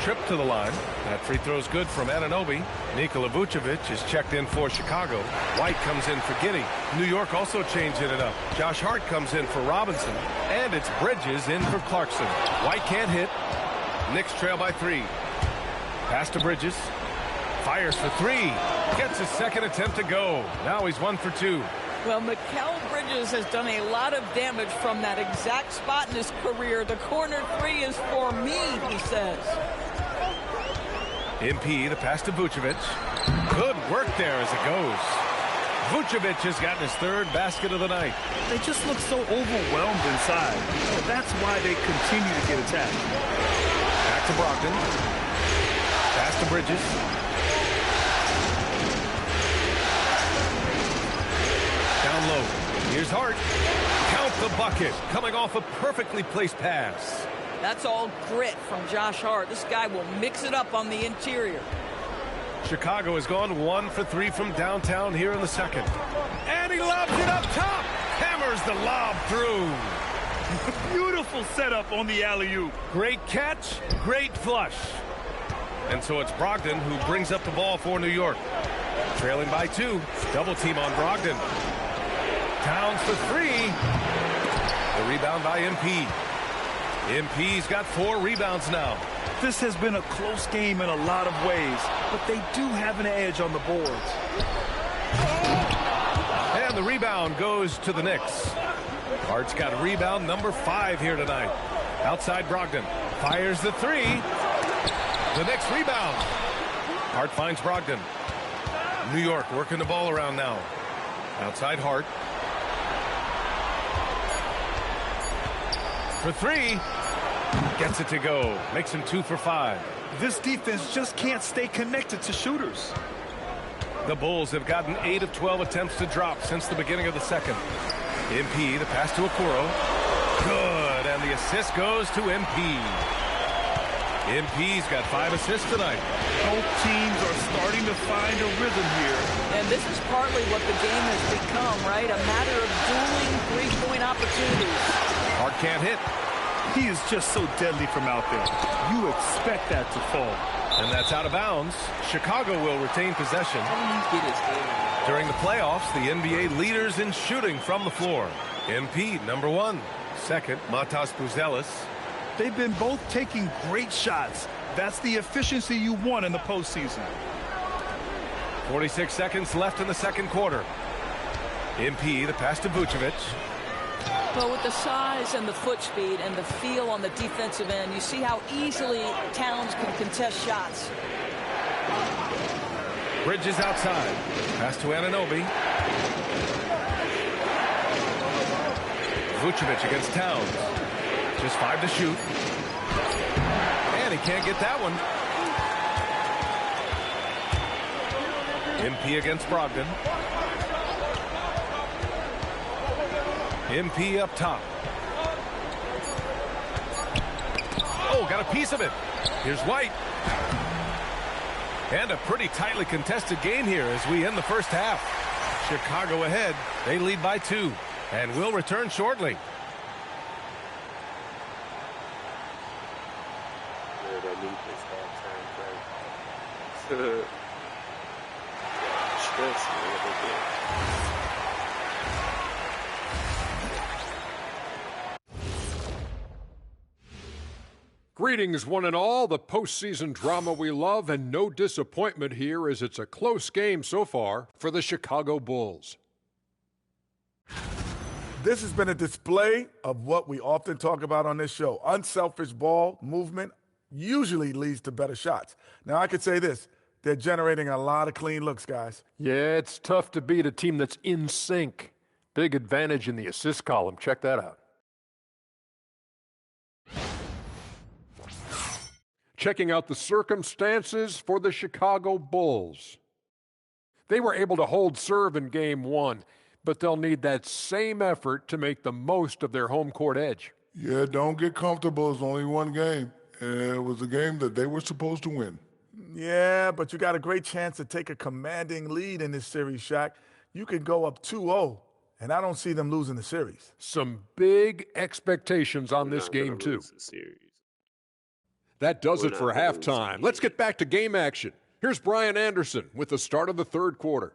trip to the line. That free throw's good from Anunoby. Nikola Vucevic is checked in for Chicago. White comes in for Giddey. New York also changing it up. Josh Hart comes in for Robinson. And it's Bridges in for Clarkson. White can't hit. Knicks trail by 3. Pass to Bridges. Fires for 3. Gets his second attempt to go. Now he's 1 for 2. Well, Mikal Bridges has done a lot of damage from that exact spot in his career. The corner 3 is for me, he says. MP, the pass to Vucevic. Good work there as it goes. Vucevic has gotten his 3rd basket of the night. They just look so overwhelmed inside. So that's why they continue to get attacked. Back to Brogdon. Pass to Bridges. Down low. Here's Hart. Count the bucket. Coming off a perfectly placed pass. That's all grit from Josh Hart. This guy will mix it up on the interior. Chicago has gone 1 for 3 from downtown here in the second. And he lobs it up top. Hammers the lob through. Beautiful setup on the alley-oop. Great catch, great flush. And so it's Brogdon who brings up the ball for New York. Trailing by 2. Double team on Brogdon. Towns for 3. The rebound by MP. MP's got 4 rebounds now. This has been a close game in a lot of ways, but they do have an edge on the boards. And the rebound goes to the Knicks. Hart's got rebound number 5 here tonight. Outside Brogdon. Fires the 3. The Knicks rebound. Hart finds Brogdon. New York working the ball around now. Outside Hart. For 3. Gets it to go. Makes him 2 for 5. This defense just can't stay connected to shooters. The Bulls have gotten 8 of 12 attempts to drop since the beginning of the second. MP, the pass to Okoro. Good, and the assist goes to MP. MP's got 5 assists tonight. Both teams are starting to find a rhythm here. And this is partly what the game has become, right? A matter of dueling three-point opportunities. Hart can't hit. He is just so deadly from out there. You expect that to fall. And that's out of bounds. Chicago will retain possession. During the playoffs, the NBA leaders in shooting from the floor. MP, number 1. Second, Matas Buzelis. They've been both taking great shots. That's the efficiency you want in the postseason. 46 seconds left in the second quarter. MP, the pass to Vucevic. Well, with the size and the foot speed and the feel on the defensive end, you see how easily Towns can contest shots. Bridges outside. Pass to Anunoby. Vucevic against Towns. Just 5 to shoot. And he can't get that one. MP against Brogdon. MP up top. Oh, got a piece of it. Here's White. And a pretty tightly contested game here as we end the first half. Chicago ahead. They lead by 2 and will return shortly. Yeah, that need this halftime break. Stress me a little bit. Greetings, one and all. The postseason drama we love, and no disappointment here as it's a close game so far for the Chicago Bulls. This has been a display of what we often talk about on this show. Unselfish ball movement usually leads to better shots. Now, I could say this. They're generating a lot of clean looks, guys. Yeah, it's tough to beat a team that's in sync. Big advantage in the assist column. Check that out. Checking out the circumstances for the Chicago Bulls. They were able to hold serve in Game 1, but they'll need that same effort to make the most of their home court edge. Yeah, don't get comfortable. It's only one game. It was a game that they were supposed to win. Yeah, but you got a great chance to take a commanding lead in this series, Shaq. You could go up 2-0, and I don't see them losing the series. Some big expectations on this game, too. That does it for halftime. Let's get back to game action. Here's Brian Anderson with the start of the third quarter.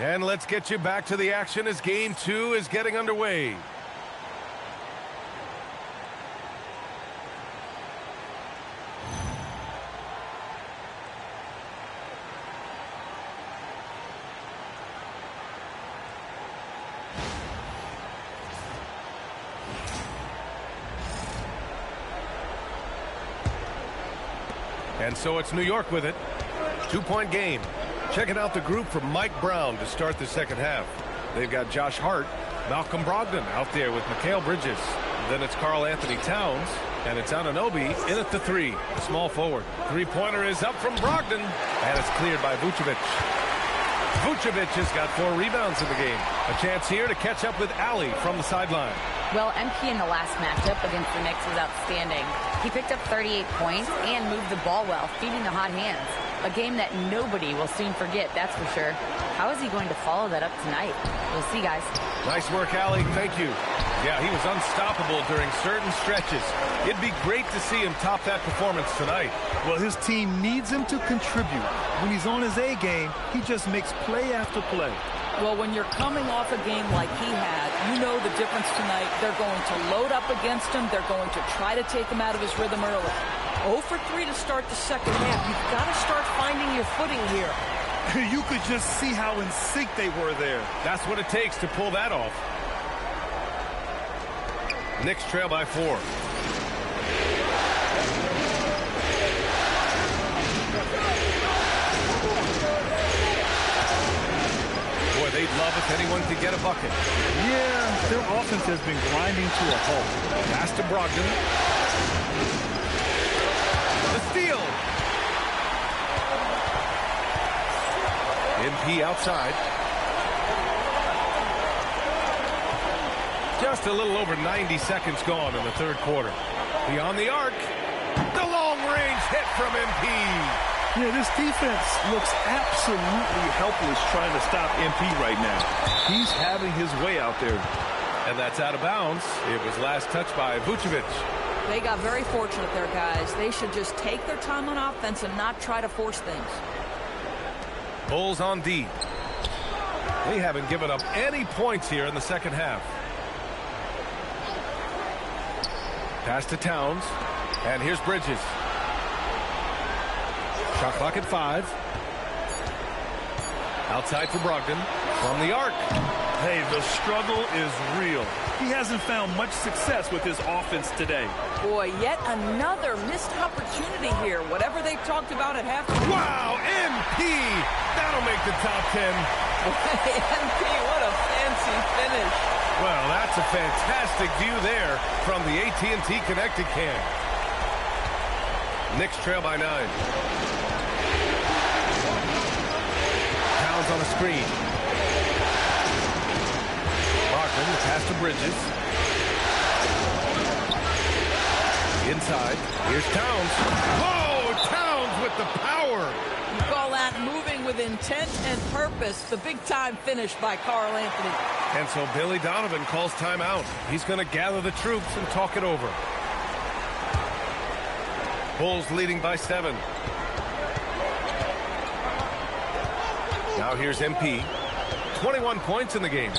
And let's get you back to the action as game 2 is getting underway. And so it's New York with it. 2-point game. Checking out the group from Mike Brown to start the second half. They've got Josh Hart, Malcolm Brogdon out there with Mikal Bridges. Then it's Karl Anthony Towns, and it's Anunoby in at the 3, small forward. Three-pointer is up from Brogdon, and it's cleared by Vucevic. Vucevic has got 4 rebounds in the game. A chance here to catch up with Ali from the sideline. Well, MP in the last matchup against the Knicks was outstanding. He picked up 38 points and moved the ball well, feeding the hot hands. A game that nobody will soon forget, that's for sure. How is he going to follow that up tonight? We'll see, guys. Nice work, Ali. Thank you. Yeah, he was unstoppable during certain stretches. It'd be great to see him top that performance tonight. Well, his team needs him to contribute. When he's on his A game, he just makes play after play. Well, when you're coming off a game like he had, you know the difference tonight. They're going to load up against him. They're going to try to take him out of his rhythm early. 0 for 3 to start the second half. You've got to start finding your footing here. You could just see how in sync they were there. That's what it takes to pull that off. Knicks trail by 4. Boy, they'd love if anyone could get a bucket. Yeah, their offense has been grinding to a halt. Pass to Brogdon. The steal. MP outside. Just a little over 90 seconds gone in the third quarter. Beyond the arc. The long-range hit from MP. Yeah, this defense looks absolutely helpless trying to stop MP right now. He's having his way out there. And that's out of bounds. It was last touched by Vucevic. They got very fortunate there, guys. They should just take their time on offense and not try to force things. Bulls on D. They haven't given up any points here in the second half. Pass to Towns. And here's Bridges. Shot clock at 5. Outside for Brogdon. From the arc. Hey, the struggle is real. He hasn't found much success with his offense today. Boy, yet another missed opportunity here. Whatever they talked about at halftime. Wow, MP! That'll make the top 10. MP, what a fancy finish. Well, that's a fantastic view there from the AT&T Connected Cam. Knicks trail by 9. Towns on a screen. Brogdon, the pass to Bridges. Inside. Here's Towns. Oh, Towns with the power. You call that moving with intent and purpose. The big-time finish by Karl Anthony. And so Billy Donovan calls timeout. He's going to gather the troops and talk it over. Bulls leading by 7. Now here's MP. 21 points in the game.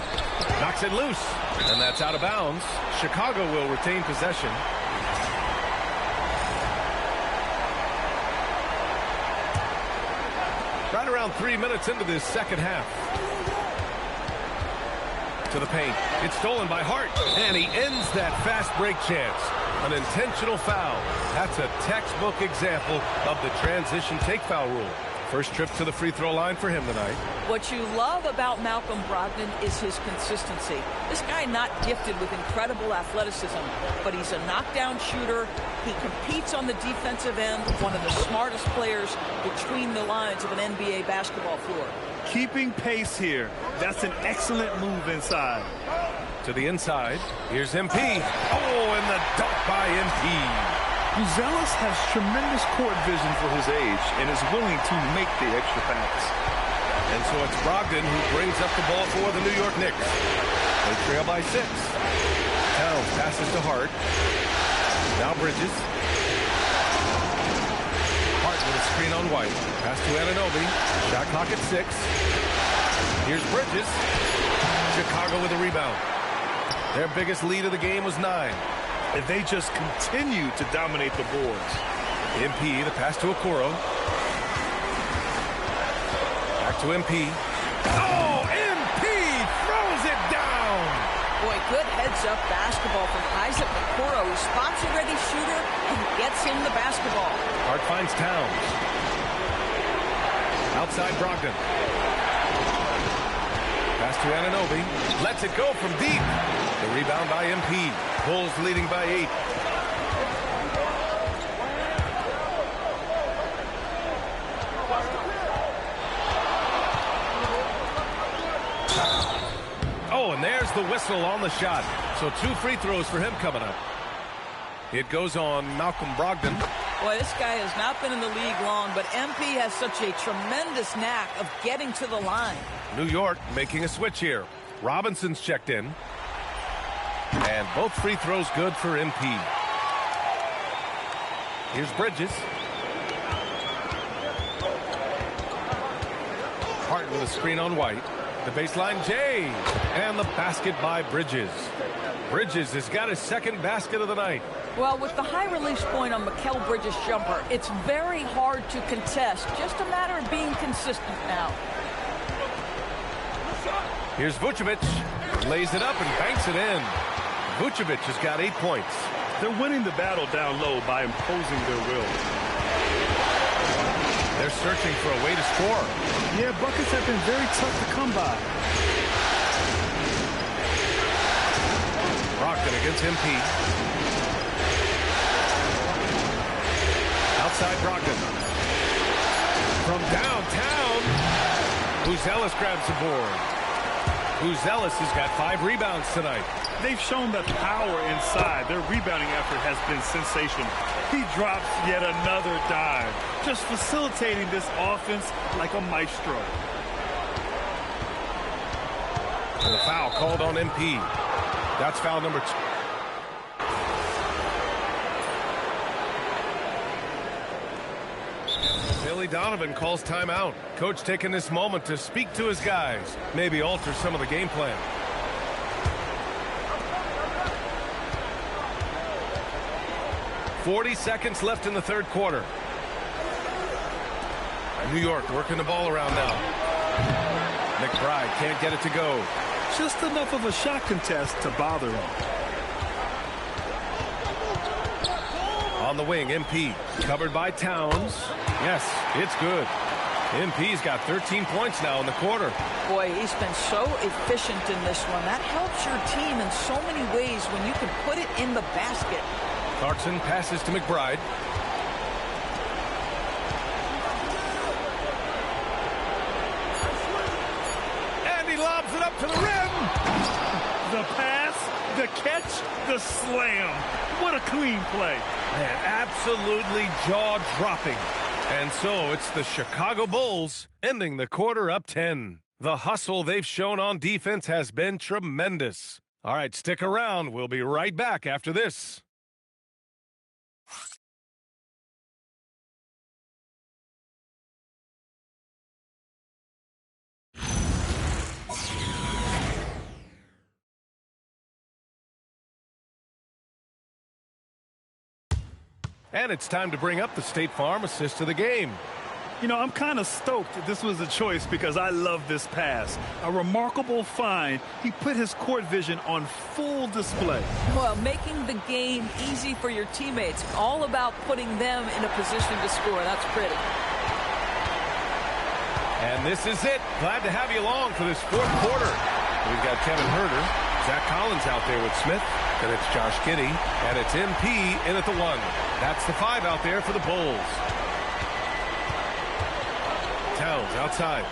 Knocks it loose. And that's out of bounds. Chicago will retain possession. Right around 3 minutes into this second half. To the paint. It's stolen by Hart. And he ends that fast break chance. An intentional foul. That's a textbook example of the transition take foul rule. First trip to the free throw line for him tonight. What you love about Malcolm Brogdon is his consistency. This guy not gifted with incredible athleticism, but he's a knockdown shooter. He competes on the defensive end, one of the smartest players between the lines of an NBA basketball floor. Keeping pace here. That's an excellent move inside. To the inside. Here's MP. Oh, and the dunk by MP. Buzelis has tremendous court vision for his age and is willing to make the extra pass. And so it's Brogdon who brings up the ball for the New York Knicks. They trail by 6. Towns passes to Hart. Now Bridges. Hart with a screen on White. Pass to Anunoby. Shot clock at 6. Here's Bridges. Chicago with a rebound. Their biggest lead of the game was 9. And they just continue to dominate the boards. MP, the pass to Okoro. Back to MP. Oh, MP throws it down. Boy, good heads-up basketball from Isaac Okoro, who spots a ready shooter and gets him the basketball. Hart finds Towns. Outside Brogdon. Pass to Anunoby. Lets it go from deep. The rebound by MP. Bulls leading by 8. Oh, and there's the whistle on the shot. So 2 free throws for him coming up. It goes on Malcolm Brogdon. Boy, this guy has not been in the league long, but MP has such a tremendous knack of getting to the line. New York making a switch here. Robinson's checked in. And both free throws good for MP. Here's Bridges. Hart with a screen on White. The baseline J. And the basket by Bridges. Bridges has got his second basket of the night. Well, with the high release point on Mikal Bridges' jumper, it's very hard to contest. Just a matter of being consistent now. Here's Vucevic. Lays it up and banks it in. Vucevic has got 8 points. They're winning the battle down low by imposing their will. They're searching for a way to score. Yeah, buckets have been very tough to come by. Brogdon against MP. Outside Brogdon. From downtown, Buzelis grabs the board. Buzelis has got 5 rebounds tonight. They've shown that power inside. Their rebounding effort has been sensational. He drops yet another dive, just facilitating this offense like a maestro. And the foul called on MP. That's foul number 2. Billy Donovan calls timeout. Coach taking this moment to speak to his guys, maybe alter some of the game plan. "40 seconds left in the third quarter. New York working the ball around now. McBride can't get it to go. Just enough of a shot contest to bother him. On the wing, MP. Covered by Towns. Yes, it's good. MP's got 13 points now in the quarter. Boy, he's been so efficient in this one. That helps your team in so many ways when you can put it in the basket. Clarkson passes to McBride. And he lobs it up to the rim. The pass, the catch, the slam. What a clean play. Man, absolutely jaw-dropping. And so it's the Chicago Bulls ending the quarter up 10. The hustle they've shown on defense has been tremendous. All right, stick around. We'll be right back after this. And it's time to bring up the State Farm assist of the game. You know, I'm kind of stoked that this was a choice because I love this pass. A remarkable find. He put his court vision on full display. Well, making the game easy for your teammates. All about putting them in a position to score. That's pretty. And this is it. Glad to have you along for this fourth quarter. We've got Kevin Herter, Zach Collins out there with Smith. Then it's Josh Giddey, and it's MP in at the 1. That's the 5 out there for the Bulls. Towns outside.